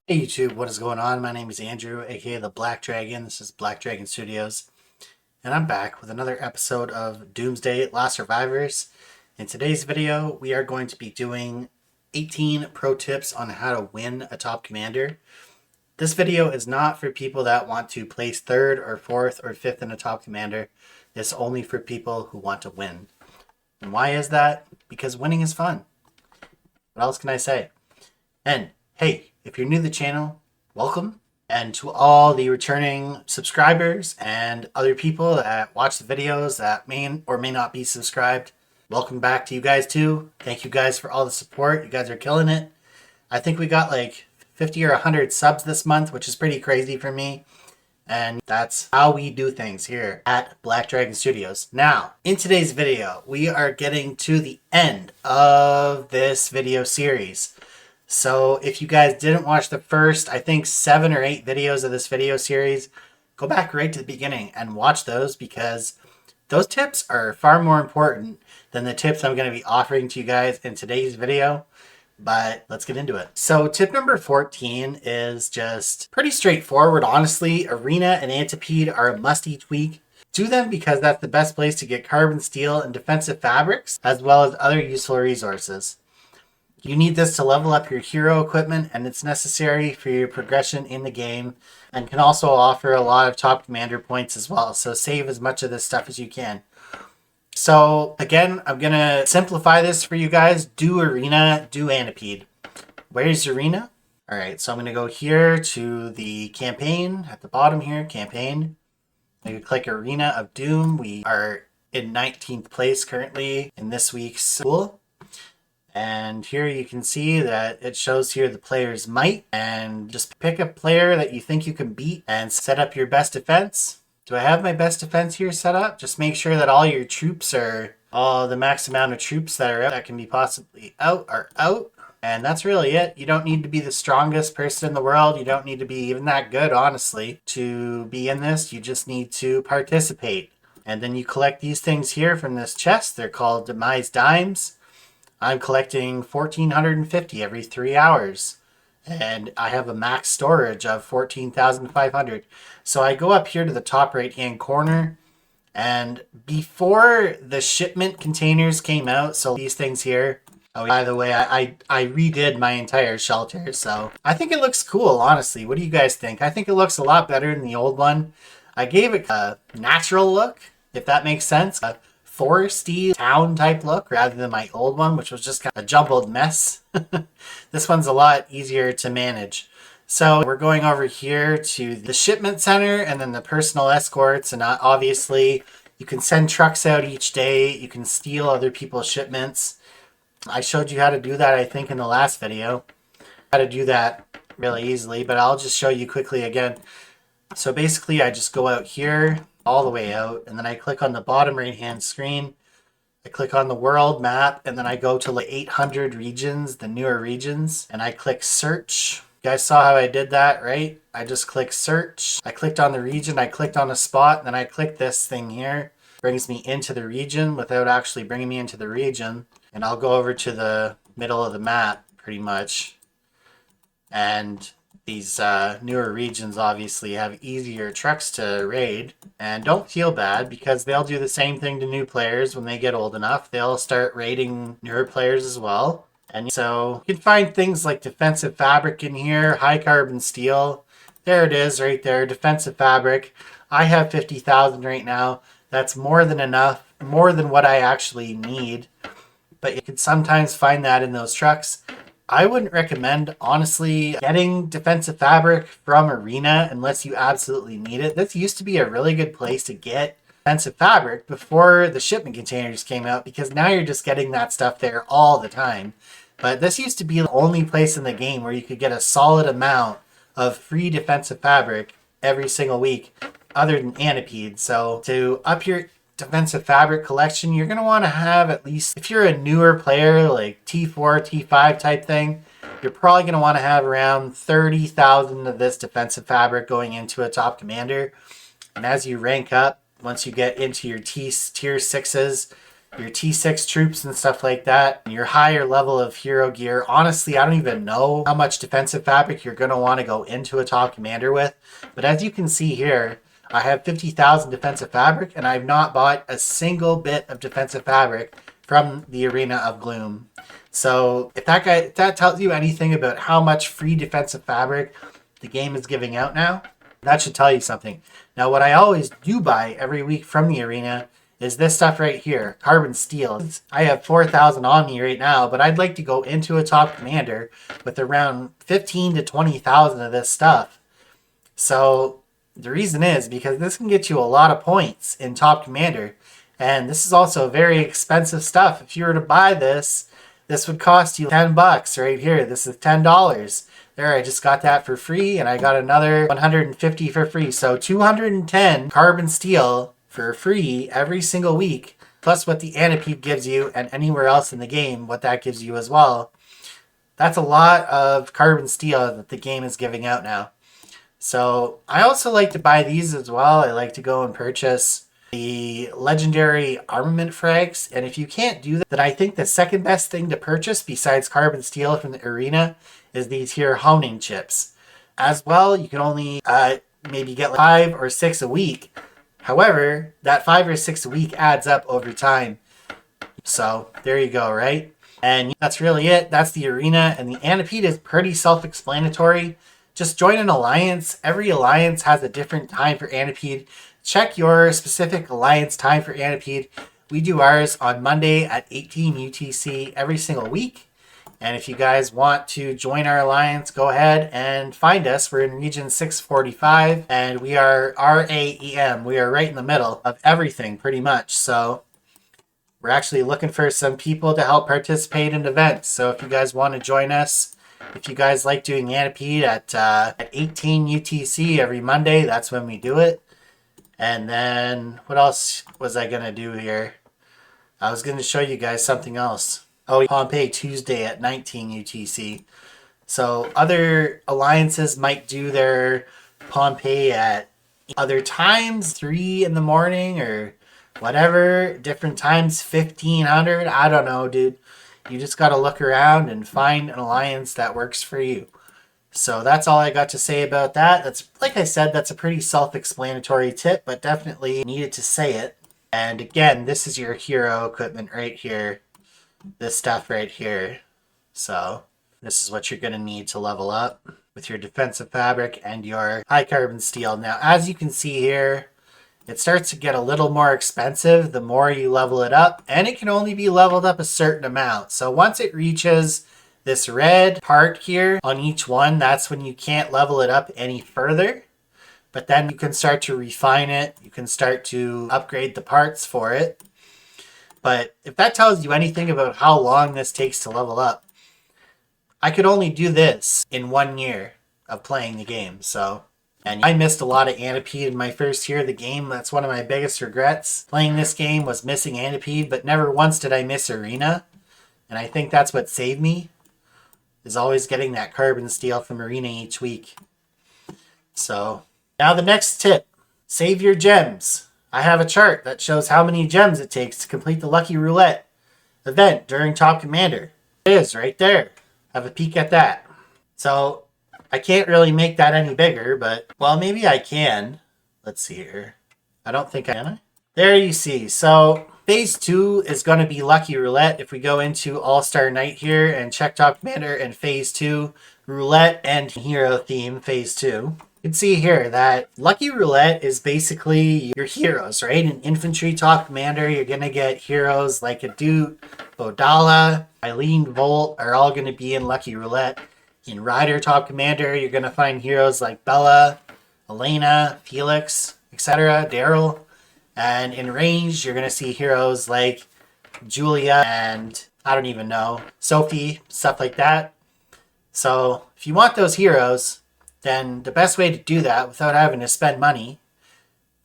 Hey YouTube, what is going on? My name is Andrew, aka the Black Dragon. This is Black Dragon Studios, and I'm back with another episode of Doomsday Last Survivors. In today's video, we are going to be doing 18 pro tips on how to win a top commander. This video is not for people that want to place third or fourth or fifth in a top commander. It's only for people who want to win. And why is that? Because winning is fun. What else can I say? And hey, if you're new to the channel, welcome. And to all the returning subscribers and other people that watch the videos that may or may not be subscribed, welcome back to you guys too. Thank you guys for all the support. You guys are killing it. I think we got like 50 or 100 subs this month, which is pretty crazy for me. And that's how we do things here at Black Dragon Studios. Now, in today's video, we are getting to the end of this video series. So if you guys didn't watch the first, I think 7 or 8 videos of this video series, go back right to the beginning and watch those, because those tips are far more important than the tips I'm going to be offering to you guys in today's video. But let's get into it. So tip number 14 is just pretty straightforward, honestly. Arena and Antipede are a must each week. Do them because that's the best place to get carbon steel and defensive fabrics, as well as other useful resources. You need this to level up your hero equipment, and it's necessary for your progression in the game, and can also offer a lot of top commander points as well. So save as much of this stuff as you can. So again, I'm going to simplify this for you guys. Do Arena, do Antipede. Where's Arena? All right, so I'm going to go here to the campaign at the bottom here, campaign. I'm going to click Arena of Doom. We are in 19th place currently in this week's pool. And here you can see that it shows here the player's might, and just pick a player that you think you can beat and set up your best defense. Do I have my best defense here set up? Just make sure that all your troops are, all the max amount of troops that are out that can be possibly out are out. And that's really it. You don't need to be the strongest person in the world. You don't need to be even that good, honestly, to be in this. You just need to participate. And then you collect these things here from this chest. They're called Demise Dimes. I'm collecting 1,450 every 3 hours, and I have a max storage of 14,500. So I go up here to the top right hand corner, and before the shipment containers came out, so these things here, oh, by the way, I redid my entire shelter, so I think it looks cool, honestly. What do you guys think? I think it looks a lot better than the old one. I gave it a natural look, if that makes sense. Foresty town type look rather than my old one, which was just kind of a jumbled mess. This one's a lot easier to manage. So we're going over here to the shipment center and then the personal escorts, and obviously you can send trucks out each day. You can steal other people's shipments. I showed you how to do that, I think, in the last video. How to do that really easily, but I'll just show you quickly again. So basically I just go out here all the way out, and then I click on the bottom right hand screen. I click on the world map, and then I go to like 800 regions, the newer regions, and I click search. You guys saw how I did that, right? I just click search. I clicked on the region, I clicked on a spot, and then I click this thing here. Brings me into the region without actually bringing me into the region. And I'll go over to the middle of the map pretty much. And these newer regions obviously have easier trucks to raid, and don't feel bad because they'll do the same thing to new players when they get old enough. They'll start raiding newer players as well. And so you can find things like defensive fabric in here, high carbon steel. There it is right there, defensive fabric. I have 50,000 right now. That's more than enough, more than what I actually need. But you can sometimes find that in those trucks. I wouldn't recommend, honestly, getting defensive fabric from Arena unless you absolutely need it. This used to be a really good place to get defensive fabric before the shipment containers came out, because now you're just getting that stuff there all the time. But this used to be the only place in the game where you could get a solid amount of free defensive fabric every single week, other than Antipede. So to up your defensive fabric collection, you're going to want to have at least, if you're a newer player like T4, T5 type thing, you're probably going to want to have around 30,000 of this defensive fabric going into a top commander. And as you rank up, once you get into your tier 6s, your T6 troops and stuff like that, your higher level of hero gear. Honestly, I don't even know how much defensive fabric you're going to want to go into a top commander with. But as you can see here, I have 50,000 defensive fabric, and I've not bought a single bit of defensive fabric from the Arena of Gloom. So if that tells you anything about how much free defensive fabric the game is giving out now, that should tell you something. Now, what I always do buy every week from the Arena is this stuff right here, carbon steel. I have 4,000 on me right now, but I'd like to go into a top commander with around 15 to 20,000 of this stuff. So the reason is because this can get you a lot of points in top commander, and this is also very expensive stuff. If you were to buy this, this would cost you 10 bucks right here. This is $10. There, I just got that for free, and I got another 150 for free. So 210 carbon steel for free every single week, plus what the Anipede gives you, and anywhere else in the game, what that gives you as well. That's a lot of carbon steel that the game is giving out now. So I also like to buy these as well. I like to go and purchase the legendary armament frags. And if you can't do that, then I think the second best thing to purchase besides carbon steel from the Arena is these here honing chips. As well, you can only maybe get like 5 or 6 a week. However, that 5 or 6 a week adds up over time. So there you go, right? And that's really it. That's the Arena, and the Anipede is pretty self-explanatory. Just join an alliance. Every alliance has a different time for Anipede. Check your specific alliance time for Anipede. We do ours on Monday at 18 UTC every single week. And if you guys want to join our alliance, go ahead and find us. We're in region 645, and we are RAEM. We are right in the middle of everything pretty much. So we're actually looking for some people to help participate in events. So if you guys want to join us, if you guys like doing Anipede at 18 UTC every Monday, that's when we do it. And then what else was I going to do here? I was going to show you guys something else. Oh, Pompeii Tuesday at 19 UTC. So other alliances might do their Pompeii at other times, 3 in the morning or whatever, different times, 1500. I don't know, dude. You just got to look around and find an alliance that works for you. So that's all I got to say about that. That's, like I said, that's a pretty self-explanatory tip, but definitely needed to say it. And again, this is your hero equipment right here. This stuff right here. So this is what you're going to need to level up with your defensive fabric and your high carbon steel. Now, as you can see here, it starts to get a little more expensive the more you level it up, and it can only be leveled up a certain amount. So once it reaches this red part here on each one, that's when you can't level it up any further. But then you can start to refine it. You can start to upgrade the parts for it. But if that tells you anything about how long this takes to level up, I could only do this in 1 year of playing the game. So, and I missed a lot of Anipede in my first year of the game. That's one of my biggest regrets. Playing this game was missing Anipede, but never once did I miss Arena. And I think that's what saved me, is always getting that carbon steel from Arena each week. So, now the next tip. Save your gems. I have a chart that shows how many gems it takes to complete the Lucky Roulette event during Top Commander. It is right there. Have a peek at that. So, I can't really make that any bigger, but, well, maybe I can. Let's see here. I don't think I can. There you see. So, Phase 2 is going to be Lucky Roulette. If we go into All-Star Night here and check Top Commander and Phase 2, Roulette and Hero Theme Phase 2. You can see here that Lucky Roulette is basically your heroes, right? In Infantry Top Commander, you're going to get heroes like Adut, Bodala, Eileen, Volt are all going to be in Lucky Roulette. In Rider Top Commander, you're going to find heroes like Bella, Elena, Felix, etc., Daryl. And in range, you're going to see heroes like Julia and, I don't even know, Sophie, stuff like that. So if you want those heroes, then the best way to do that without having to spend money,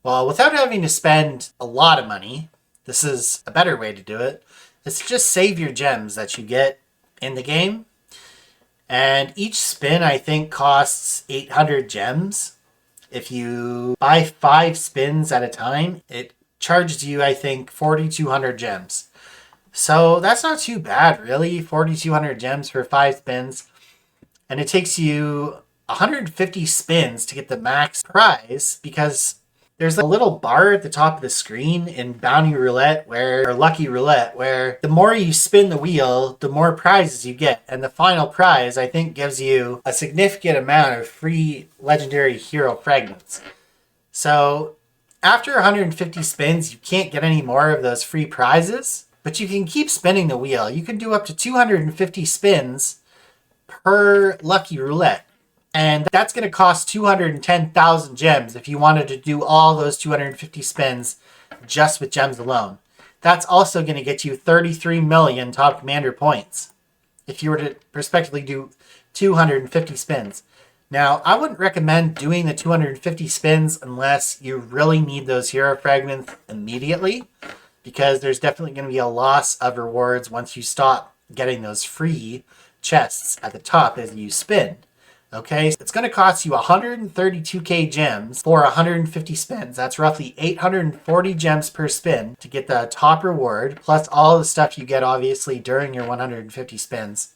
well, without having to spend a lot of money, this is a better way to do it, is to just save your gems that you get in the game. And each spin, I think, costs 800 gems. If you buy 5 spins at a time, it charges you, I think, 4,200 gems. So that's not too bad, really. 4,200 gems for 5 spins. And it takes you 150 spins to get the max prize because there's a little bar at the top of the screen in Bounty Roulette or Lucky Roulette where the more you spin the wheel, the more prizes you get. And the final prize, I think, gives you a significant amount of free legendary hero fragments. So after 150 spins, you can't get any more of those free prizes, but you can keep spinning the wheel. You can do up to 250 spins per Lucky Roulette. And that's going to cost 210,000 gems if you wanted to do all those 250 spins just with gems alone. That's also going to get you 33 million Top Commander points if you were to prospectively do 250 spins. Now, I wouldn't recommend doing the 250 spins unless you really need those hero fragments immediately, because there's definitely going to be a loss of rewards once you stop getting those free chests at the top as you spin. Okay, so it's going to cost you 132k gems for 150 spins. That's roughly 840 gems per spin to get the top reward, plus all the stuff you get obviously during your 150 spins.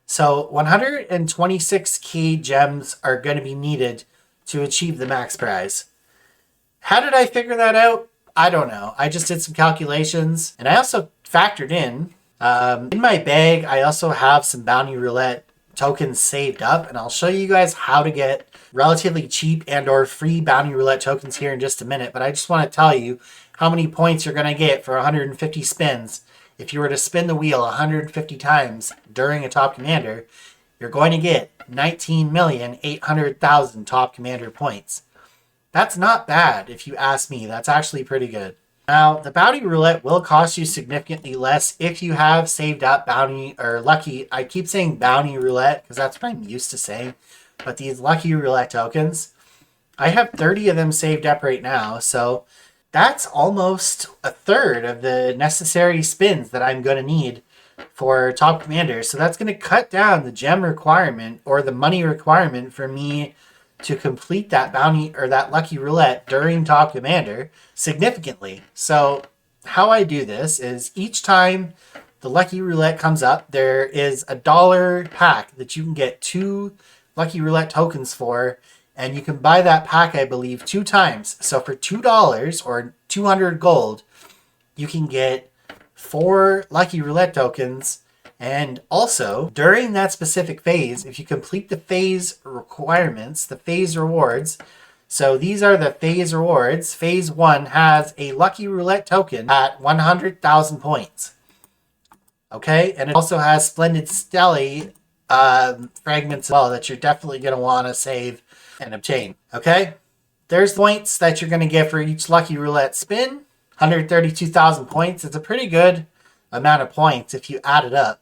So 126k gems are going to be needed to achieve the max prize. How did I figure that out? I don't know. I just did some calculations, and I also factored in my bag, I also have some Bounty Roulette tokens saved up, and I'll show you guys how to get relatively cheap and or free Bounty Roulette tokens here in just a minute. But I just want to tell you how many points you're going to get for 150 spins. If you were to spin the wheel 150 times during a Top Commander, you're going to get 19,800,000 Top Commander points. That's not bad if you ask me. That's actually pretty good. Now, the Bounty Roulette will cost you significantly less if you have saved up Bounty or Lucky. I keep saying Bounty Roulette because that's what I'm used to saying. But these Lucky Roulette tokens, I have 30 of them saved up right now. So that's almost a third of the necessary spins that I'm going to need for Top Commander. So that's going to cut down the gem requirement or the money requirement for me to complete that bounty or that Lucky Roulette during Top Commander significantly. So how I do this is each time the Lucky Roulette comes up, there is a $1 pack that you can get 2 Lucky Roulette tokens for, and you can buy that pack, I believe, 2 times. So for $2 or 200 gold, you can get 4 Lucky Roulette tokens. And also, during that specific phase, if you complete the phase requirements, the phase rewards, so these are the phase rewards. Phase 1 has a Lucky Roulette token at 100,000 points. Okay, and it also has Splendid Stelly fragments as well that you're definitely going to want to save and obtain. Okay, there's points that you're going to get for each Lucky Roulette spin. 132,000 points. It's a pretty good amount of points if you add it up.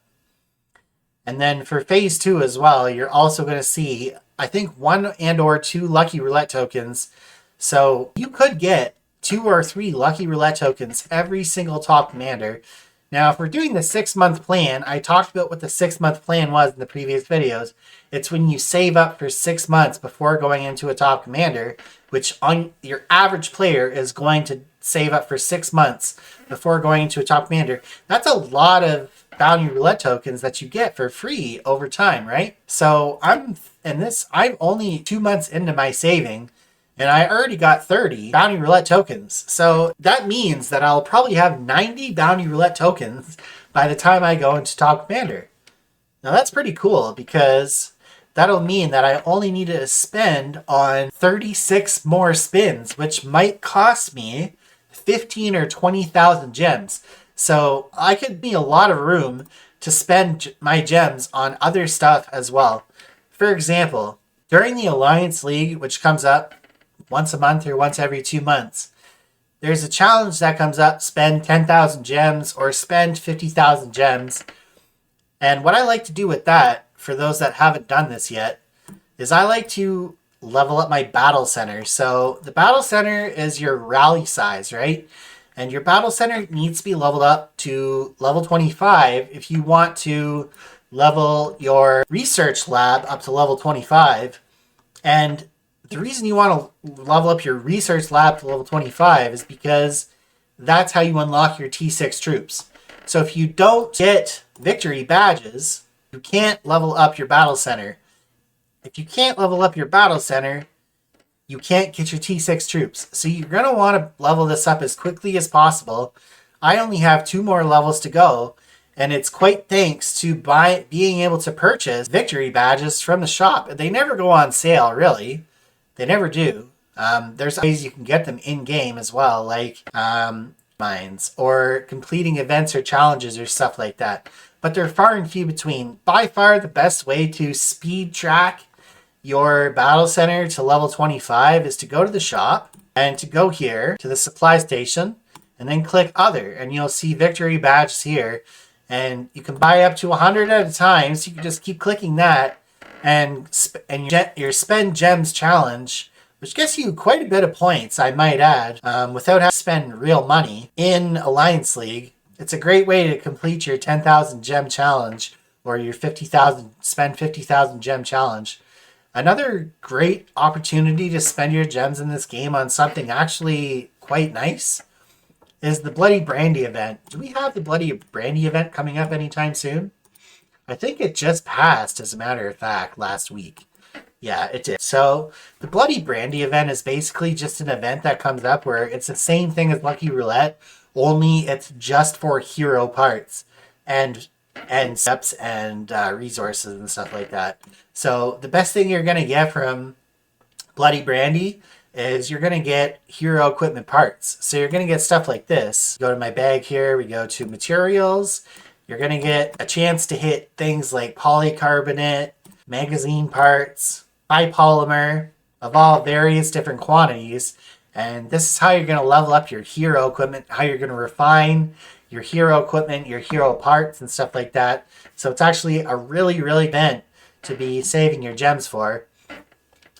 And then for phase 2 as well, you're also going to see, I think, 1 and or 2 Lucky Roulette tokens. So you could get 2 or 3 Lucky Roulette tokens every single Top Commander. Now, if we're doing the 6-month plan, I talked about what the 6-month plan was in the previous videos. It's when you save up for 6 months before going into a Top Commander, which on your average player is going to save up for 6 months before going into a Top Commander. That's a lot of Bounty Roulette tokens that you get for free over time, right? So I'm only 2 months into my saving, and I already got 30 Bounty Roulette tokens. So that means that I'll probably have 90 Bounty Roulette tokens by the time I go into Top Commander. Now that's pretty cool because that'll mean that I only need to spend on 36 more spins, which might cost me 15 or 20,000 gems. So I could be a lot of room to spend my gems on other stuff as well. For example, during the Alliance League, which comes up once a month or once every 2 months, there's a challenge that comes up, spend 10,000 gems or spend 50,000 gems. And what I like to do with that, for those that haven't done this yet, is I like to level up my battle center. So the battle center is your rally size, right? And your battle center needs to be leveled up to level 25 if you want to level your research lab up to level 25. And the reason you want to level up your research lab to level 25 is because that's how you unlock your T6 troops. So if you don't get victory badges, you can't level up your battle center. If you can't level up your battle center, you can't get your T6 troops. So you're going to want to level this up as quickly as possible. I only have 2 more levels to go, and it's quite thanks to being able to purchase victory badges from the shop. They never go on sale, really. They never do. There's ways you can get them in-game as well, like mines or completing events or challenges or stuff like that. But they're far and few between. By far the best way to speed track your battle center to level 25 is to go to the shop and to go here to the supply station and then click other, and you'll see victory badges here, and you can buy up to 100 at a time. So you can just keep clicking that, and your spend gems challenge, which gets you quite a bit of points, I might add, without having to spend real money in Alliance League. It's a great way to complete your 10,000 gem challenge or your 50,000 gem challenge. Another great opportunity to spend your gems in this game on something actually quite nice is the Bloody Brandy event. Do we have the Bloody Brandy event coming up anytime soon? I think it just passed, as a matter of fact, last week. Yeah, it did. So the Bloody Brandy event is basically just an event that comes up where it's the same thing as Lucky Roulette, only it's just for hero parts and steps and resources and stuff like that. So the best thing you're going to get from Bloody Brandy is you're going to get hero equipment parts. So you're going to get stuff like this. Go to my bag here. We go to materials. You're going to get a chance to hit things like polycarbonate, magazine parts, bipolymer of all various different quantities. And this is how you're going to level up your hero equipment, how you're going to refine your hero equipment, your hero parts and stuff like that. So it's actually a really, really event to be saving your gems for.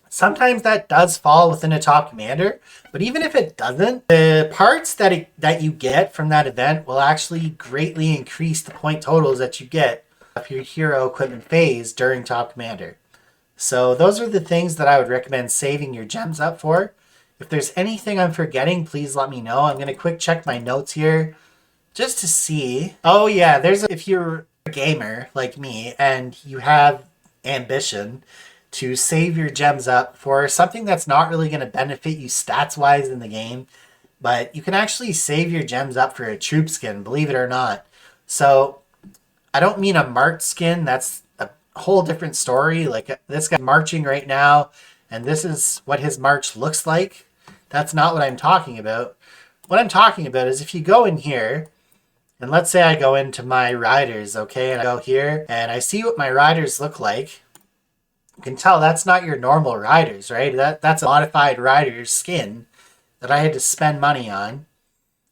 Sometimes that does fall within a top commander, but even if it doesn't, the parts that you get from that event will actually greatly increase the point totals that you get of your hero equipment phase during top commander. So those are the things that I would recommend saving your gems up for. If there's anything I'm forgetting, please let me know. I'm going to quick check my notes here just to see. Oh yeah, if you're a gamer like me and you have ambition to save your gems up for something that's not really going to benefit you stats wise in the game, but you can actually save your gems up for a troop skin, believe it or not. So I don't mean a marked skin. That's a whole different story. Like this guy marching right now, and this is what his march looks like. That's not what I'm talking about. What I'm talking about is if you go in here, and let's say I go into my riders, okay, and I go here, and I see what my riders look like. You can tell that's not your normal riders, right? That's a modified rider's skin that I had to spend money on.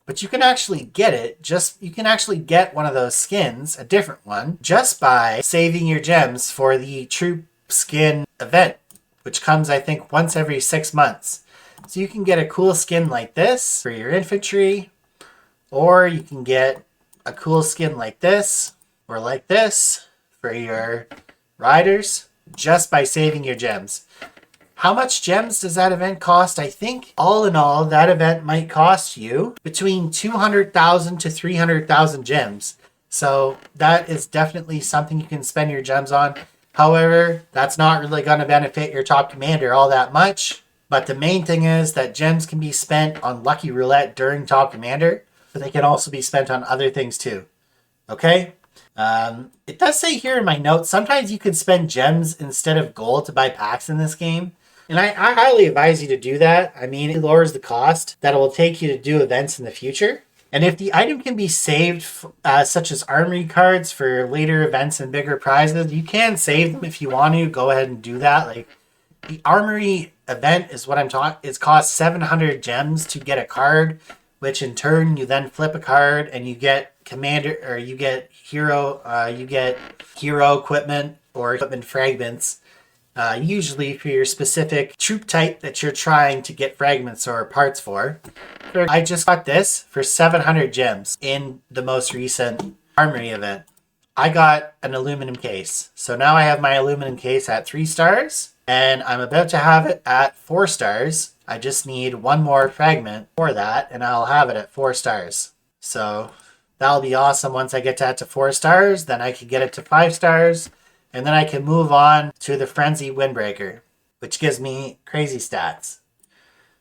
But you can actually get it, you can actually get one of those skins, a different one, just by saving your gems for the troop skin event, which comes, I think, once every 6 months. So you can get a cool skin like this for your infantry, or you can get a cool skin like this, or like this for your riders, just by saving your gems. How much gems does that event cost? I think all in all, that event might cost you between 200,000 to 300,000 gems. So that is definitely something you can spend your gems on. However, that's not really going to benefit your top commander all that much. But the main thing is that gems can be spent on Lucky Roulette during top commander, but they can also be spent on other things too. Okay? It does say here in my notes, sometimes you can spend gems instead of gold to buy packs in this game. And I highly advise you to do that. I mean, it lowers the cost that it will take you to do events in the future. And if the item can be saved, such as armory cards for later events and bigger prizes, you can save them if you want to. Go ahead and do that. Like the armory event is what I'm talking. It costs 700 gems to get a card, which in turn you then flip a card and you get commander, or you get hero equipment or equipment fragments. Usually for your specific troop type that you're trying to get fragments or parts for. I just got this for 700 gems in the most recent armory event. I got an aluminum case. So now I have my aluminum case at 3 stars, and I'm about to have it at 4 stars. I just need one more fragment for that, and I'll have it at 4 stars. So That'll be awesome once I get that to 4 stars. Then I can get it to 5 stars. And then I can move on to the Frenzy Windbreaker, which gives me crazy stats.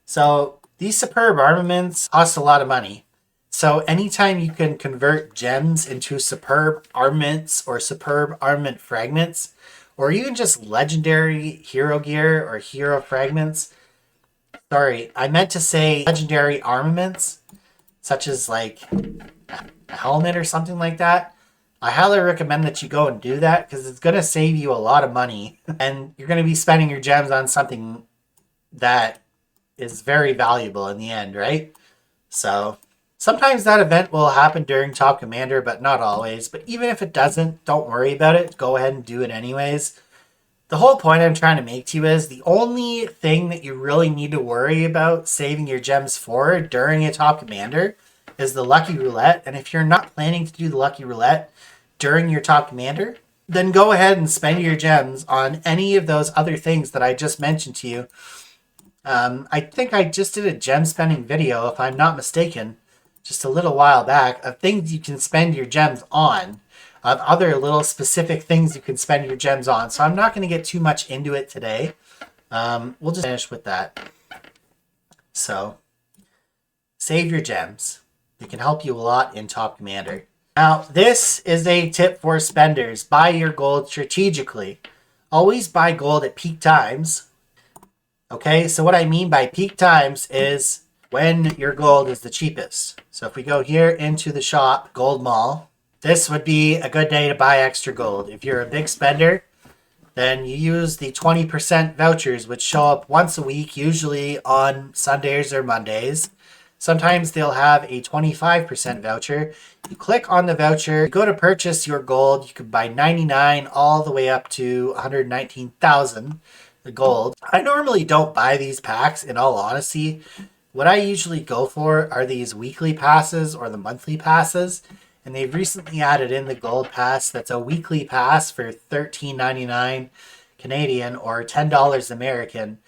So these superb armaments cost a lot of money. So anytime you can convert gems into superb armaments or superb armament fragments, or even just legendary hero gear or hero fragments. Sorry, I meant to say legendary armaments, such as like a helmet or something like that. I highly recommend that you go and do that because it's going to save you a lot of money and you're going to be spending your gems on something that is very valuable in the end, right? So sometimes that event will happen during Top Commander, but not always. But even if it doesn't, don't worry about it. Go ahead and do it anyways. The whole point I'm trying to make to you is the only thing that you really need to worry about saving your gems for during a Top Commander is the Lucky Roulette. And if you're not planning to do the Lucky Roulette during your Top Commander, then go ahead and spend your gems on any of those other things that I just mentioned to you. I think I just did a gem spending video, if I'm not mistaken, just a little while back, of things you can spend your gems on, of other little specific things you can spend your gems on. So I'm not going to get too much into it today. We'll just finish with that. So, save your gems. They can help you a lot in Top Commander. Now, this is a tip for spenders. Buy your gold strategically. Always buy gold at peak times. Okay, so what I mean by peak times is when your gold is the cheapest. So if we go here into the shop, Gold Mall, this would be a good day to buy extra gold. If you're a big spender, then you use the 20% vouchers, which show up once a week, usually on Sundays or Mondays. Sometimes they'll have a 25% voucher. You click on the voucher, you go to purchase your gold. You can buy 99 all the way up to 119,000 gold. I normally don't buy these packs, in all honesty. What I usually go for are these weekly passes or the monthly passes. And they've recently added in the gold pass that's a weekly pass for $13.99 Canadian or $10 American.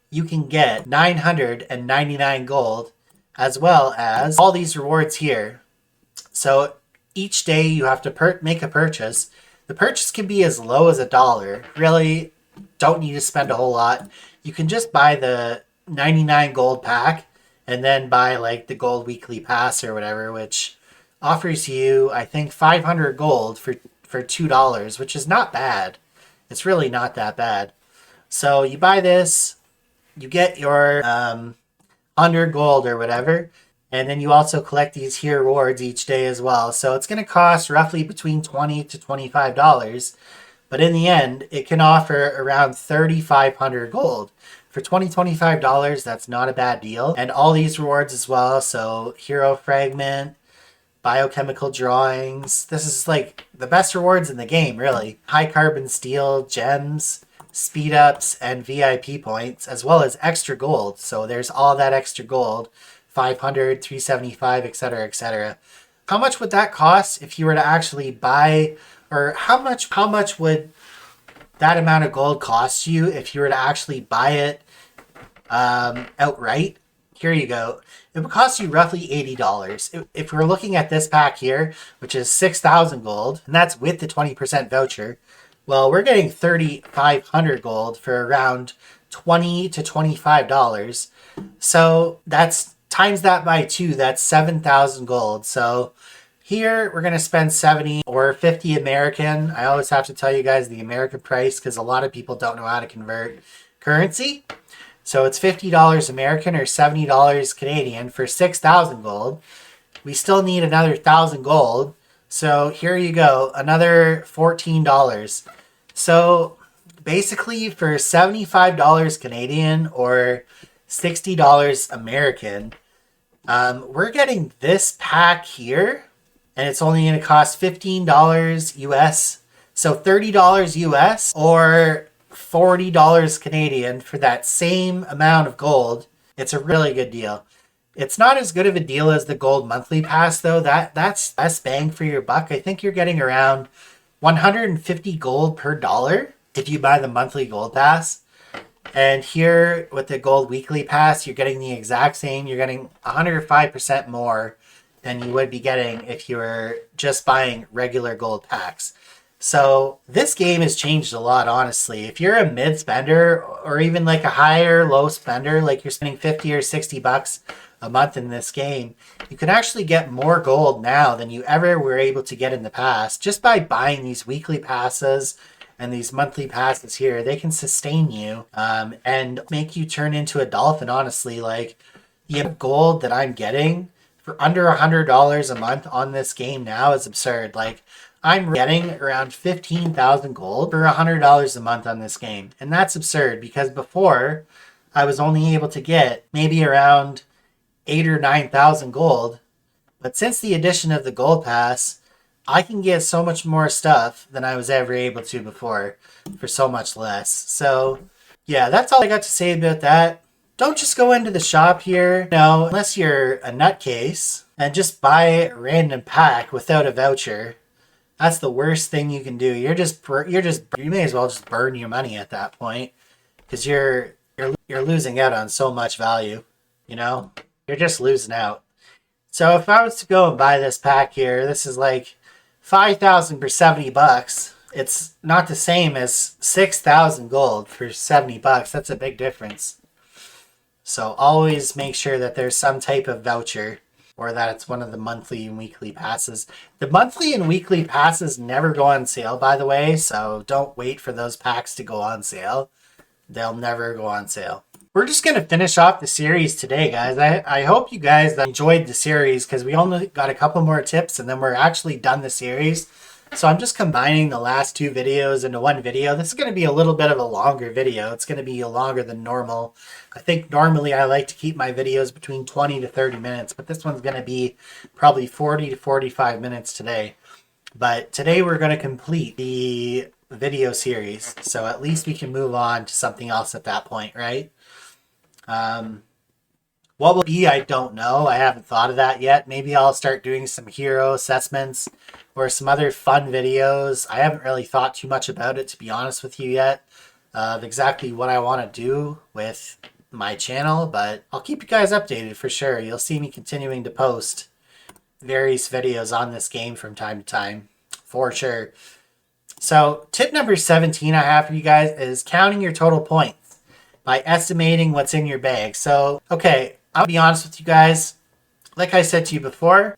You can get 999 gold as well as all these rewards here. So each day you have to make a purchase. The purchase can be as low as $1. Really don't need to spend a whole lot. You can just buy the 99 gold pack and then buy like the gold weekly pass or whatever, which offers you, I think, 500 gold for $2, which is not bad. It's really not that bad. So you buy this, you get your 100 gold or whatever, and then you also collect these here rewards each day as well. So it's going to cost roughly between $20 to $25, but in the end, it can offer around 3,500 gold. For $25, that's not a bad deal. And all these rewards as well, so Hero Fragment, Biochemical Drawings. This is like the best rewards in the game, really. High Carbon Steel, Gems, Speed Ups, and VIP points, as well as extra gold. So there's all that extra gold, 500, 375, etc., etc. How much would that cost if you were to actually buy, or how much would that amount of gold cost you if you were to actually buy it outright? Here you go. It would cost you roughly $80. If we're looking at this pack here, which is 6,000 gold, and that's with the 20% voucher, well, we're getting 3,500 gold for around $20 to $25. So that's times that by 2, that's 7,000 gold. So here we're going to spend 70 or 50 American. I always have to tell you guys the American price because a lot of people don't know how to convert currency. So it's $50 American or $70 Canadian for 6,000 gold. We still need another 1,000 gold. So here you go, another $14. So basically for $75 Canadian or $60 American, we're getting this pack here, and it's only going to cost $15 US. So $30 US or $40 Canadian for that same amount of gold. It's a really good deal. It's not as good of a deal as the gold monthly pass though. That's best bang for your buck. I think you're getting around 150 gold per dollar if you buy the monthly gold pass. And here with the gold weekly pass, you're getting the exact same. You're getting 105% more than you would be getting if you were just buying regular gold packs. So this game has changed a lot, honestly. If you're a mid spender or even like a higher low spender, like you're spending 50 or 60 bucks a month in this game, you can actually get more gold now than you ever were able to get in the past just by buying these weekly passes and these monthly passes here. They can sustain you and make you turn into a dolphin, honestly. Like the gold that I'm getting for under $100 a month on this game now is absurd. Like I'm getting around 15,000 gold for $100 a month on this game. And that's absurd because before I was only able to get maybe around 8 or 9,000 gold. But since the addition of the gold pass, I can get so much more stuff than I was ever able to before for so much less. So yeah, that's all I got to say about that. Don't just go into the shop here, no, unless you're a nutcase, and just buy a random pack without a voucher. That's the worst thing you can do. You may as well just burn your money at that point, because you're losing out on so much value. You know, you're just losing out. So if I was to go and buy this pack here, this is like 5,000 for 70 bucks. It's not the same as 6,000 gold for 70 bucks. That's a big difference. So always make sure that there's some type of voucher or that it's one of the monthly and weekly passes. The monthly and weekly passes never go on sale, by the way, so don't wait for those packs to go on sale. They'll never go on sale. We're just going to finish off the series today, guys. I hope you guys enjoyed the series because we only got a couple more tips and then we're actually done the series. So I'm just combining the last two videos into one video. This is going to be a little bit of a longer video. It's going to be longer than normal. I think normally I like to keep my videos between 20 to 30 minutes, but this one's going to be probably 40 to 45 minutes today. But today we're going to complete the video series. So at least we can move on to something else at that point, right? What will it be? I don't know. I haven't thought of that yet. Maybe I'll start doing some hero assessments or some other fun videos. I haven't really thought too much about it, to be honest with you yet, of exactly what I want to do with my channel, but I'll keep you guys updated for sure. You'll see me continuing to post various videos on this game from time to time, for sure. So tip number 17 I have for you guys is counting your total points by estimating what's in your bag. So, okay, I'll be honest with you guys. Like I said to you before,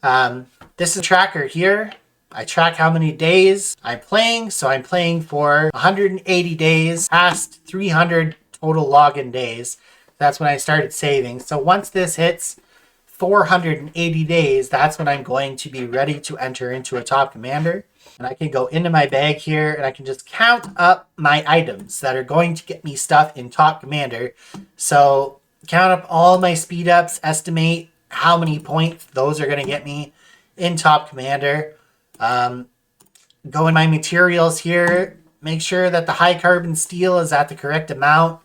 this is a tracker here. I track how many days I'm playing. So I'm playing for 180 days, past 300 total login days. That's when I started saving. So once this hits 480 days, that's when I'm going to be ready to enter into a top commander. And I can go into my bag here and I can just count up my items that are going to get me stuff in top commander. So count up all my speed ups, estimate how many points those are going to get me in top commander. Go in my materials here, make sure that the high carbon steel is at the correct amount,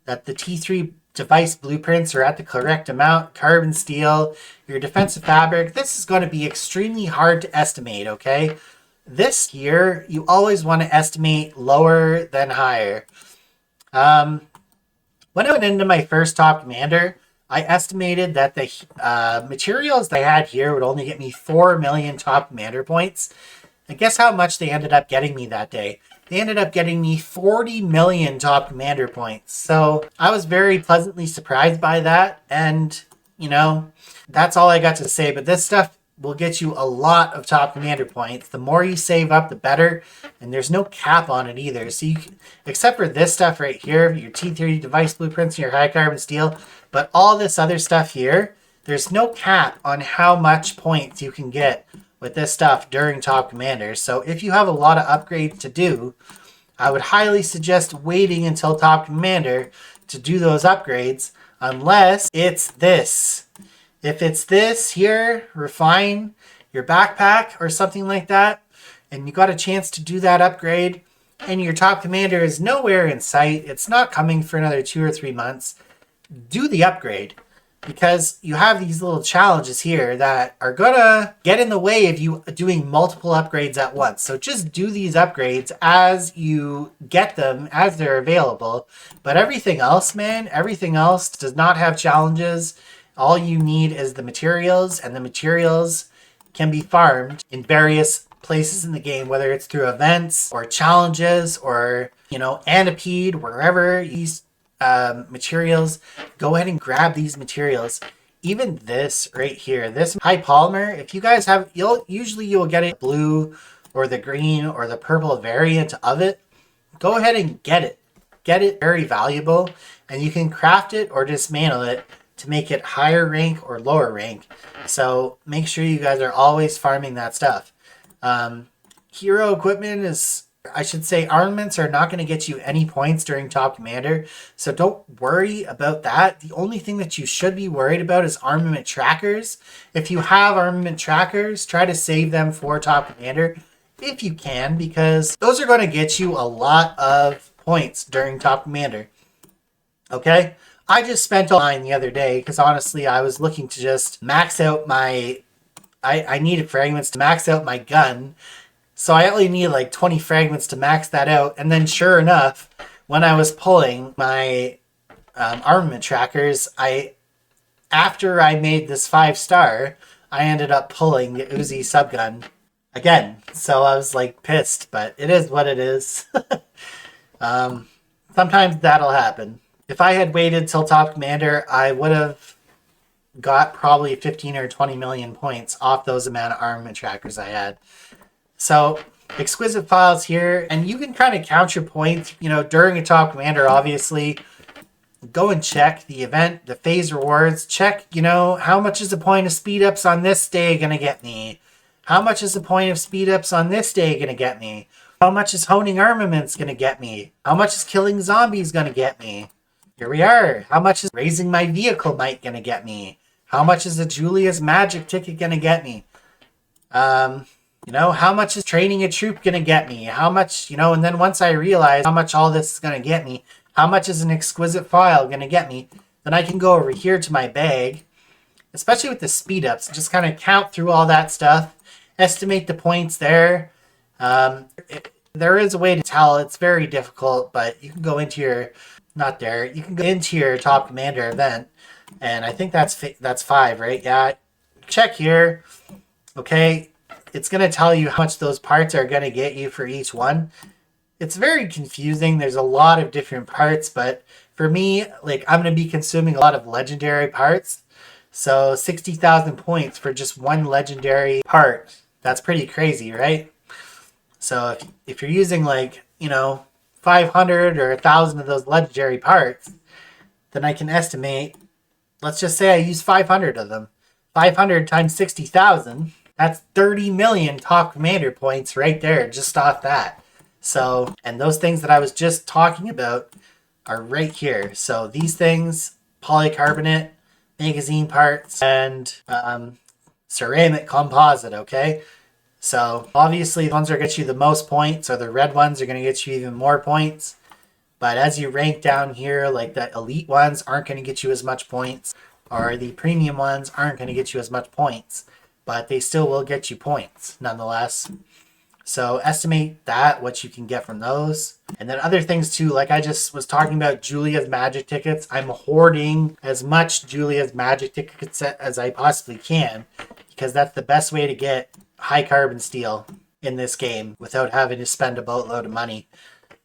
that the T3 device blueprints are at the correct amount, carbon steel, your defensive fabric. This is going to be extremely hard to estimate, okay? This here, you always want to estimate lower than higher. When I went into my first top commander, I estimated that the materials they had here would only get me 4 million top commander points. And guess how much they ended up getting me that day? They ended up getting me 40 million top commander points. So I was very pleasantly surprised by that. And, you know, that's all I got to say. But this stuff will get you a lot of top commander points. The more you save up, the better. And there's no cap on it either. So you can, except for this stuff right here, your T3 device blueprints and your high carbon steel. But all this other stuff here, there's no cap on how much points you can get with this stuff during top commander. So if you have a lot of upgrades to do, I would highly suggest waiting until top commander to do those upgrades, unless it's this. If it's this here, refine your backpack or something like that, and you got a chance to do that upgrade, and your top commander is nowhere in sight, it's not coming for another 2 or 3 months, do the upgrade. Because you have these little challenges here that are gonna get in the way of you doing multiple upgrades at once. So just do these upgrades as you get them, as they're available. But everything else, man, everything else does not have challenges. All you need is the materials, and the materials can be farmed in various places in the game, whether it's through events or challenges or, Anapede, wherever these materials. Go ahead and grab these materials. Even this right here, this high polymer, if you guys have, you'll get it blue or the green or the purple variant of it. Go ahead and get it. Get it, very valuable, and you can craft it or dismantle it to make it higher rank or lower rank. So make sure you guys are always farming that stuff. Hero equipment is, I should say, armaments are not going to get you any points during Top Commander, so don't worry about that. The only thing that you should be worried about is armament trackers. If you have armament trackers, try to save them for Top Commander if you can, because those are going to get you a lot of points during Top Commander. Okay? I just spent all mine the other day because honestly I was looking to just max out my... I needed fragments to max out my gun. So I only needed like 20 fragments to max that out. And then sure enough, when I was pulling my armament trackers, after I made this 5-star, I ended up pulling the Uzi subgun again. So I was like pissed, but it is what it is. Sometimes that'll happen. If I had waited till Top Commander, I would have got probably 15 or 20 million points off those amount of armament trackers I had. So exquisite files here, and you can kind of count your points, during a Top Commander, obviously. Go and check the event, the phase rewards. Check, how much is the point of speed ups on this day going to get me? How much is the point of speed ups on this day going to get me? How much is honing armaments going to get me? How much is killing zombies going to get me? Here we are. How much is raising my vehicle might going to get me? How much is the Julia's magic ticket going to get me? How much is training a troop going to get me? How much, and then once I realize how much all this is going to get me, how much is an exquisite file going to get me, then I can go over here to my bag, especially with the speed ups, just kind of count through all that stuff, estimate the points there. There is a way to tell. It's very difficult, but you can go into your, you can go into your Top Commander event, and I think that's 5, right? Yeah, check here. Okay, it's going to tell you how much those parts are going to get you for each one. It's very confusing. There's a lot of different parts, but for me, I'm going to be consuming a lot of legendary parts. So 60,000 points for just one legendary part. That's pretty crazy, right? So if you're using 500 or 1,000 of those legendary parts, then I can estimate, let's just say I use 500 of them. 500 times 60,000, that's 30 million Top Commander points right there, just off that. So, and those things that I was just talking about are right here. So these things, polycarbonate, magazine parts, and ceramic composite, okay? So obviously the ones that get you the most points, or the red ones, are going to get you even more points. But as you rank down here, the elite ones aren't going to get you as much points, or the premium ones aren't going to get you as much points, but they still will get you points nonetheless. So estimate that, what you can get from those. And then other things too, like I just was talking about Julia's magic tickets. I'm hoarding as much Julia's magic tickets as I possibly can, because that's the best way to get high carbon steel in this game without having to spend a boatload of money.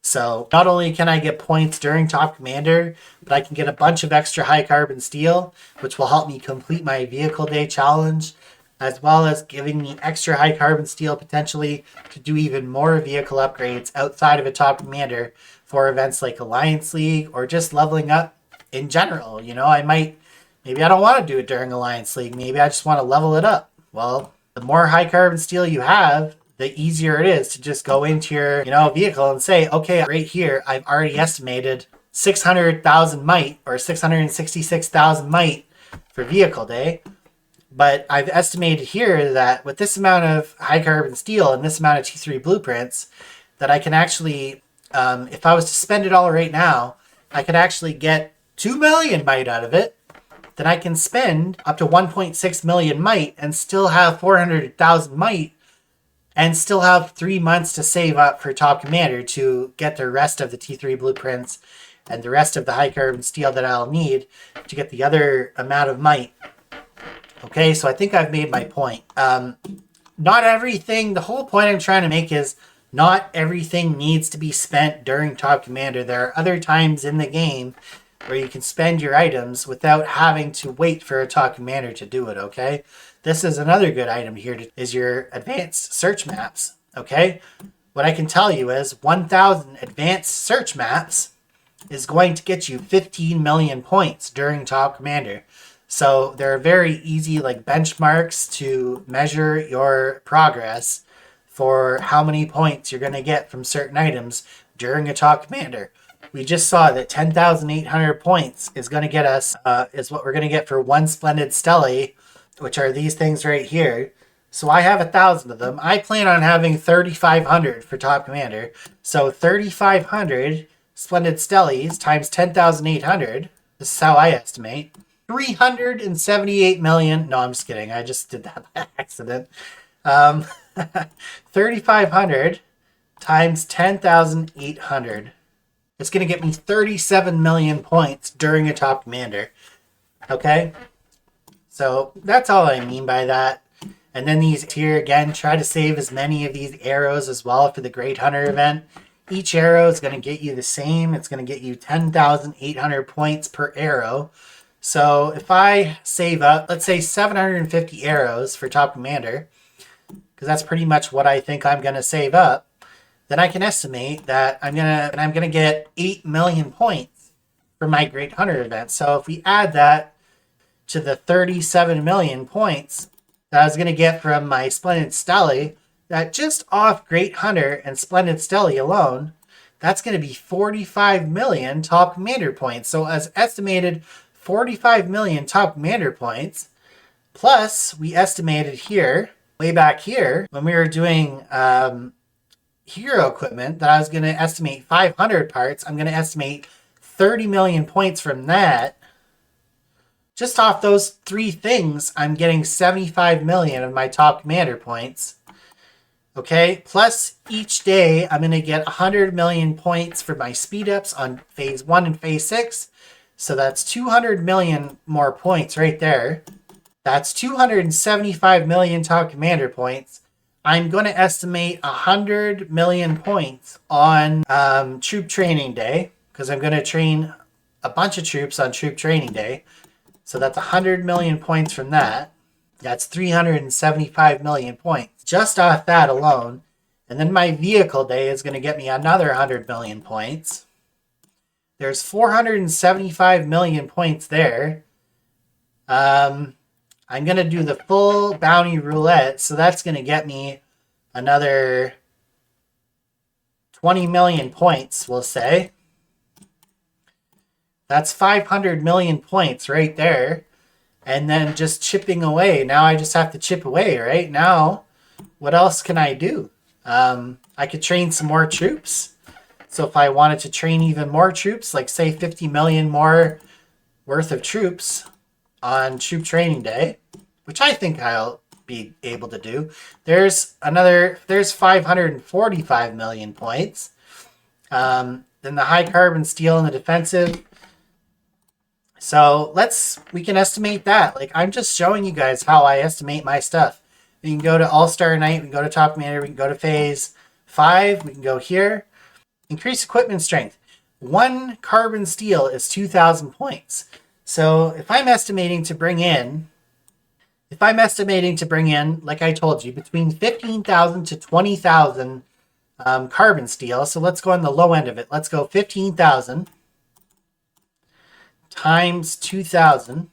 So not only can I get points during Top Commander, but I can get a bunch of extra high carbon steel, which will help me complete my vehicle day challenge, as well as giving me extra high carbon steel potentially to do even more vehicle upgrades outside of a Top Commander for events like Alliance League or just leveling up in general. Maybe I don't want to do it during Alliance League. Maybe I just want to level it up. Well, the more high carbon steel you have, the easier it is to just go into your, vehicle and say, okay, right here, I've already estimated 600,000 might or 666,000 might for vehicle day. But I've estimated here that with this amount of high carbon steel and this amount of T3 blueprints, that I can actually, if I was to spend it all right now, I could actually get 2 million might out of it. Then I can spend up to 1.6 million might and still have 400,000 might and still have 3 months to save up for Top Commander to get the rest of the T3 blueprints and the rest of the high carbon steel that I'll need to get the other amount of might. Okay, so I think I've made my point. Not everything, the whole point I'm trying to make is not everything needs to be spent during Top Commander. There are other times in the game where you can spend your items without having to wait for a Top Commander to do it, okay? This is another good item here, is your advanced search maps, okay? What I can tell you is 1,000 advanced search maps is going to get you 15 million points during Top Commander. So there are very easy like benchmarks to measure your progress for how many points you're going to get from certain items during a Top Commander. We just saw that 10,800 points is going to get us, is what we're going to get for one Splendid Stelly, which are these things right here. So I have 1,000 of them. I plan on having 3,500 for Top Commander. So 3,500 Splendid Stellies times 10,800. This is how I estimate. 378 million. No, I'm just kidding. I just did that by accident. 3,500 times 10,800. It's going to get me 37 million points during a Top Commander. Okay? So that's all I mean by that. And then these here, again, try to save as many of these arrows as well for the Great Hunter event. Each arrow is going to get you the same. It's going to get you 10,800 points per arrow. So if I save up, let's say 750 arrows for Top Commander, because that's pretty much what I think I'm going to save up, then I can estimate that I'm going to get 8 million points for my Great Hunter event. So if we add that to the 37 million points that I was going to get from my Splendid Stelly, that just off Great Hunter and Splendid Stelly alone, that's going to be 45 million Top Commander points. So as estimated, 45 million Top Commander points, plus we estimated here, way back here, when we were doing hero equipment, that I was going to estimate 500 parts. I'm going to estimate 30 million points from that. Just off those three things, I'm getting 75 million of my Top Commander points. Okay, plus each day I'm going to get 100 million points for my speed ups on phase 1 and phase 6. So that's 200 million more points right there. That's 275 million Top Commander points. I'm going to estimate 100 million points on Troop Training Day, because I'm going to train a bunch of troops on Troop Training Day. So that's 100 million points from that. That's 375 million points just off that alone. And then my Vehicle Day is going to get me another 100 million points. There's 475 million points there. I'm going to do the full bounty roulette, so that's going to get me another 20 million points, we'll say. That's 500 million points right there. And then just chipping away. Now I just have to chip away, right? Now, what else can I do? I could train some more troops. So if I wanted to train even more troops, like say 50 million more worth of troops on Troop Training Day, which I think I'll be able to do. There's 545 million points. Then the high carbon steel and the defensive. So we can estimate that. Like, I'm just showing you guys how I estimate my stuff. We can go to All-Star Night, we can go to Top Commander, we can go to Phase 5, we can go here. Increase equipment strength. 1 carbon steel is 2,000 points. So if I'm estimating to bring in, like I told you, between 15,000 to 20,000 carbon steel. So let's go on the low end of it. Let's go 15,000 times 2,000.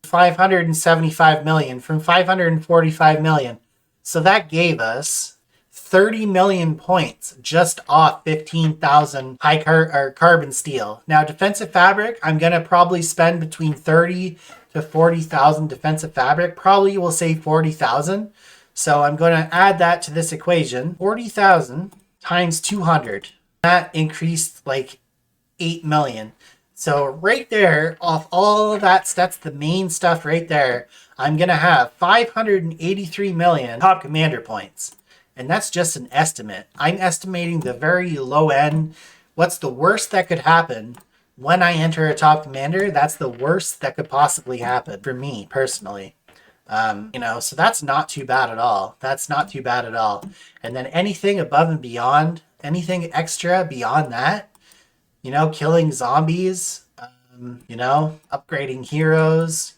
575 million from 545 million. So that gave us 30 million points just off 15,000 carbon steel. Now, defensive fabric, I'm going to probably spend between 30 to 40,000 defensive fabric. Probably will say 40,000. So I'm going to add that to this equation. 40,000 times 200. That increased like 8 million. So right there, off all of that, that's the main stuff right there. I'm going to have 583 million Top Commander points. And that's just an estimate. I'm estimating the very low end what's the worst that could happen when I enter a top commander? That's the worst that could possibly happen for me personally. So that's not too bad at all. That's not too bad at all. And then anything above and beyond, anything extra beyond that, killing zombies, upgrading heroes,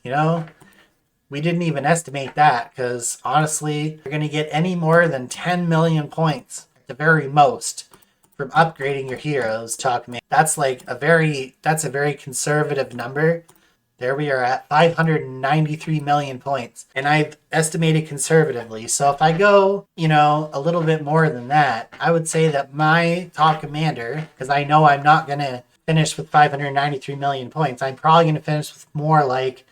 we didn't even estimate that because honestly, you're going to get any more than 10 million points at the very most from upgrading your heroes top command. That's a very conservative number. There we are at 593 million points. And I've estimated conservatively. So if I go, a little bit more than that, I would say that my top commander, because I know I'm not going to finish with 593 million points, I'm probably going to finish with more like,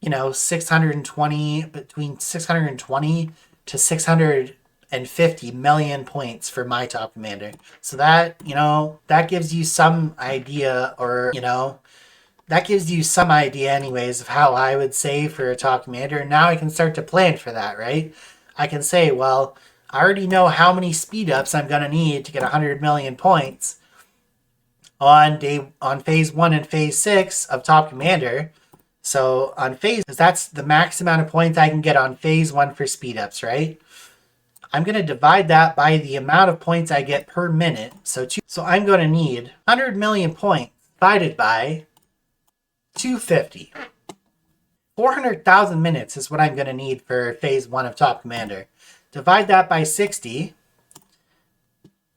620, between 620 to 650 million points for my top commander. So that, that gives you some idea, or, that gives you some idea anyways of how I would say for a top commander. Now I can start to plan for that, right? I can say, well, I already know how many speed ups I'm going to need to get 100 million points on phase 1 and phase 6 of top commander. So on phase, that's the max amount of points I can get on phase 1 for speed ups, right? I'm going to divide that by the amount of points I get per minute. So I'm going to need 100 million points divided by 250. 400,000 minutes is what I'm going to need for phase 1 of top commander. Divide that by 60.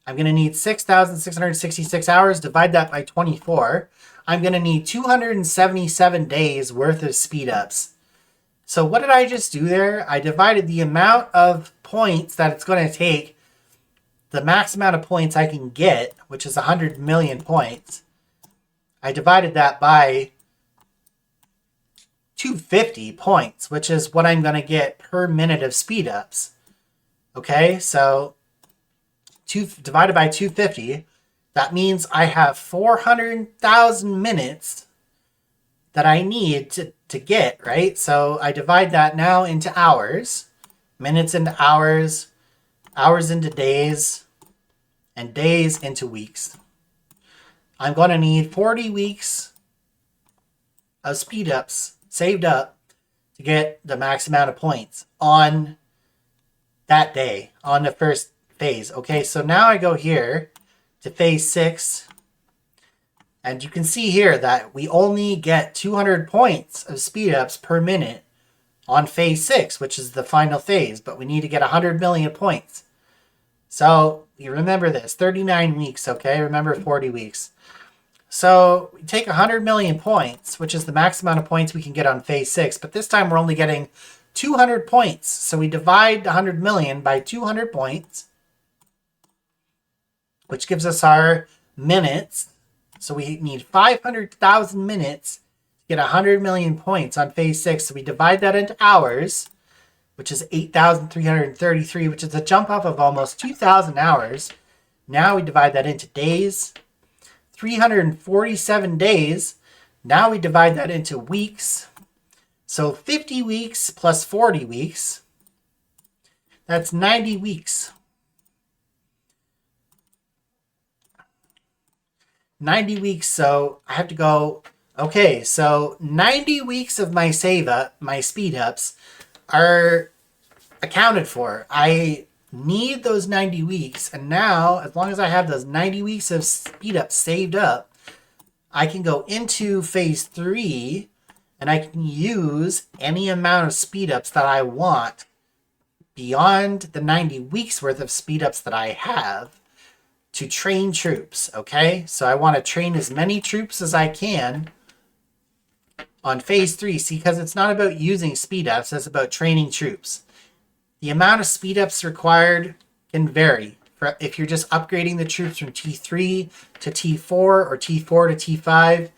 I'm going to need 6,666 hours. Divide that by 24. I'm going to need 277 days worth of speed ups. So what did I just do there? I divided the amount of points that it's going to take, the max amount of points I can get, which is 100 million points. I divided that by 250 points, which is what I'm going to get per minute of speed ups. Okay, so divided by 250, that means I have 400,000 minutes that I need to get, right? So I divide that now into hours, minutes into hours, hours into days, and days into weeks. I'm going to need 40 weeks of speed ups saved up to get the max amount of points on that day, on the first phase. Okay, so now I go here to phase 6, and you can see here that we only get 200 points of speed ups per minute on phase 6, which is the final phase, but we need to get 100 million points. So you remember this, 39 weeks, okay? Remember 40 weeks. So we take 100 million points, which is the max amount of points we can get on phase 6, but this time we're only getting 200 points. So we divide 100 million by 200 points, which gives us our minutes. So we need 500,000 minutes to get 100 million points on phase 6. So we divide that into hours, which is 8,333, which is a jump up of almost 2,000 hours. Now we divide that into days. 347 days. Now we divide that into weeks. So 50 weeks plus 40 weeks. That's 90 weeks. 90 weeks, so I have to go, okay, so 90 weeks of my my speed ups are accounted for. I need those 90 weeks, and now, as long as I have those 90 weeks of speed ups saved up, I can go into phase 3, and I can use any amount of speed ups that I want beyond the 90 weeks worth of speed ups that I have to train troops, okay? So I want to train as many troops as I can on phase 3. See, because it's not about using speed ups, it's about training troops. The amount of speed ups required can vary. If you're just upgrading the troops from T3 to T4 or T4 to T5,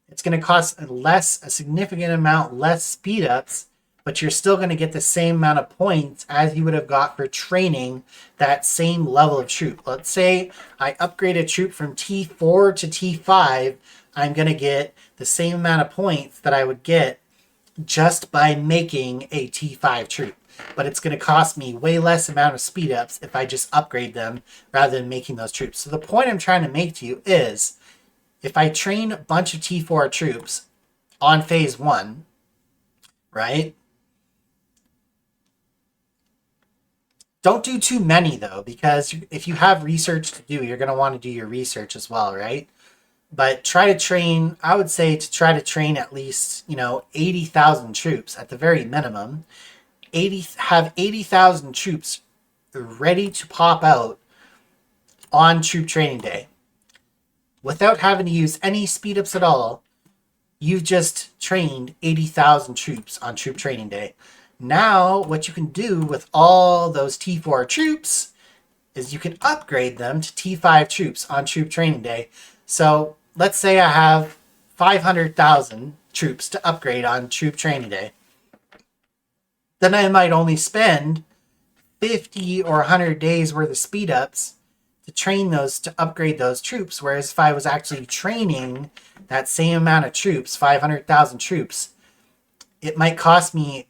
it's going to cost a significant amount less speed ups, but you're still going to get the same amount of points as you would have got for training that same level of troop. Let's say I upgrade a troop from T4 to T5, I'm going to get the same amount of points that I would get just by making a T5 troop. But it's going to cost me way less amount of speed ups if I just upgrade them rather than making those troops. So the point I'm trying to make to you is, if I train a bunch of T4 troops on phase 1, right? Don't do too many though, because if you have research to do, you're going to want to do your research as well, right? But try to train, I would say to try to train at least, 80,000 troops at the very minimum. Have 80,000 troops ready to pop out on troop training day without having to use any speed ups at all. You've just trained 80,000 troops on troop training day. Now, what you can do with all those T4 troops is you can upgrade them to T5 troops on troop training day. So let's say I have 500,000 troops to upgrade on troop training day. Then I might only spend 50 or 100 days worth of speed ups to train those, to upgrade those troops. Whereas if I was actually training that same amount of troops, 500,000 troops, it might cost me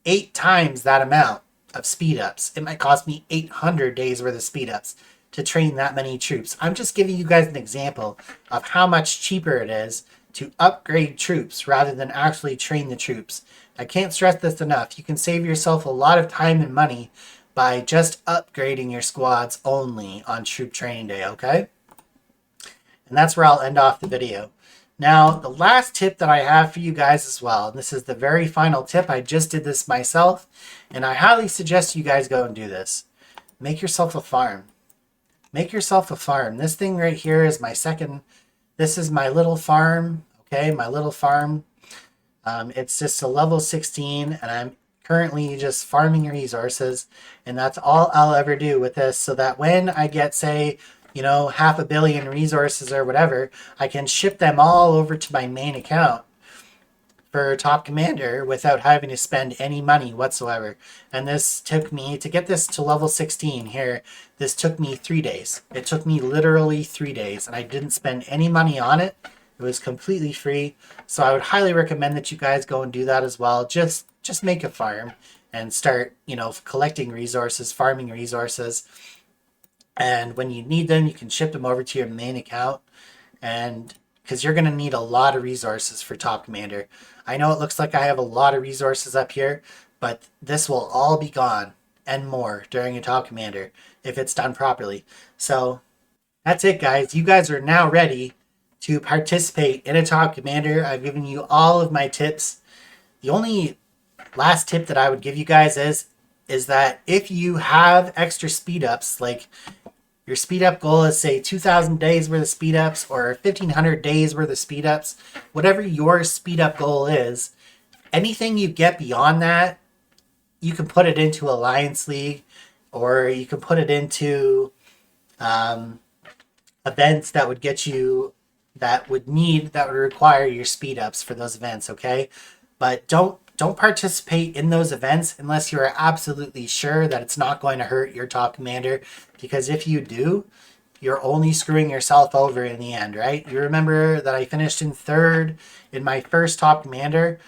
8 times that amount of speed ups. It might cost me 800 days worth of speed ups to train that many troops. I'm just giving you guys an example of how much cheaper it is to upgrade troops rather than actually train the troops. I can't stress this enough. You can save yourself a lot of time and money by just upgrading your squads only on troop training day, okay? And that's where I'll end off the video. Now, the last tip that I have for you guys as well, and this is the very final tip, I just did this myself, and I highly suggest you guys go and do this. Make yourself a farm. Make yourself a farm. This thing right here is my this is my little farm, okay? My little farm. It's just a level 16, and I'm currently just farming resources, and that's all I'll ever do with this, so that when I get, say, 500 million resources or whatever, I can ship them all over to my main account for Top Commander without having to spend any money whatsoever. And this took me, to get this to level 16 here, this took me 3 days. It took me literally 3 days, and I didn't spend any money on it. It was completely free. So I would highly recommend that you guys go and do that as well. Just make a farm and start, collecting resources, farming resources. And when you need them, you can ship them over to your main account. And because you're going to need a lot of resources for Top Commander. I know it looks like I have a lot of resources up here, but this will all be gone and more during a Top Commander if it's done properly. So that's it, guys. You guys are now ready to participate in a Top Commander. I've given you all of my tips. The only last tip that I would give you guys is that if you have extra speed ups, like your speed up goal is, say, 2,000 days worth of speed ups or 1,500 days worth of speed ups, whatever your speed up goal is, anything you get beyond that, you can put it into Alliance League, or you can put it into events that would get you, that would require your speed ups for those events, okay? But don't participate in those events unless you are absolutely sure that it's not going to hurt your Top Commander, because if you do, you're only screwing yourself over in the end, right? You remember that I finished in 3rd in my first Top Commander.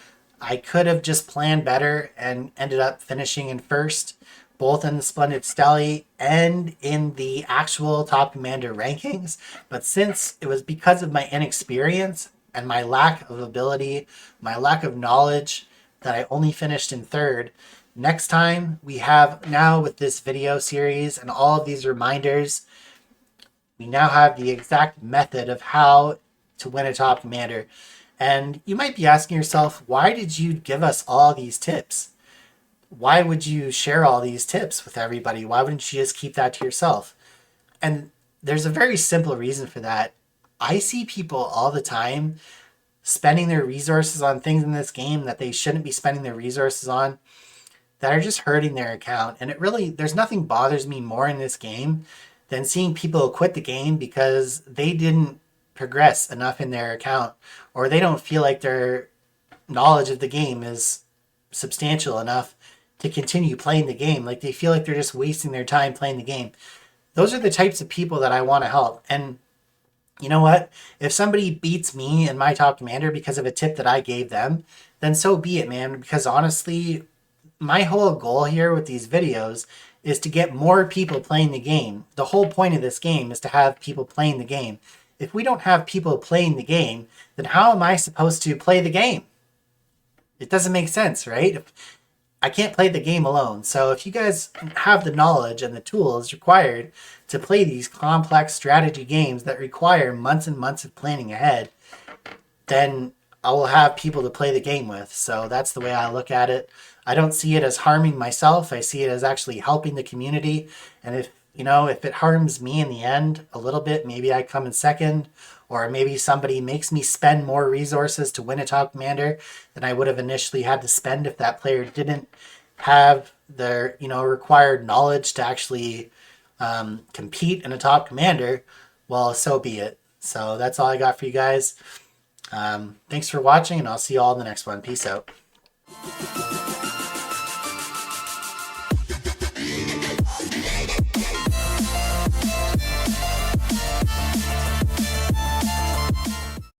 I could have just planned better and ended up finishing in 1st, both in the Splendid Stelly and in the actual Top Commander rankings. But since it was because of my inexperience and my lack of ability, my lack of knowledge, that I only finished in 3rd. Next time, we have now, with this video series and all of these reminders, we now have the exact method of how to win a Top Commander. And you might be asking yourself, why did you give us all these tips? Why would you share all these tips with everybody? Why wouldn't you just keep that to yourself? And there's a very simple reason for that. I see people all the time spending their resources on things in this game that they shouldn't be spending their resources on, that are just hurting their account. And there's nothing bothers me more in this game than seeing people quit the game because they didn't progress enough in their account, or they don't feel like their knowledge of the game is substantial enough to continue playing the game. Like, they feel like they're just wasting their time playing the game. Those are the types of people that I want to help. And you know what? If somebody beats me in my top commander because of a tip that I gave them, then so be it, man. Because honestly, my whole goal here with these videos is to get more people playing the game. The whole point of this game is to have people playing the game. If we don't have people playing the game, then how am I supposed to play the game? It doesn't make sense, right? I can't play the game alone. So if you guys have the knowledge and the tools required to play these complex strategy games that require months and months of planning ahead, then I will have people to play the game with. So that's the way I look at it. I don't see it as harming myself. I see it as actually helping the community. And if it harms me in the end a little bit, maybe I come in second, or maybe somebody makes me spend more resources to win a top commander than I would have initially had to spend if that player didn't have their, required knowledge to actually compete in a top commander. Well, so be it. So that's all I got for you guys. Thanks for watching, and I'll see you all in the next one. Peace out.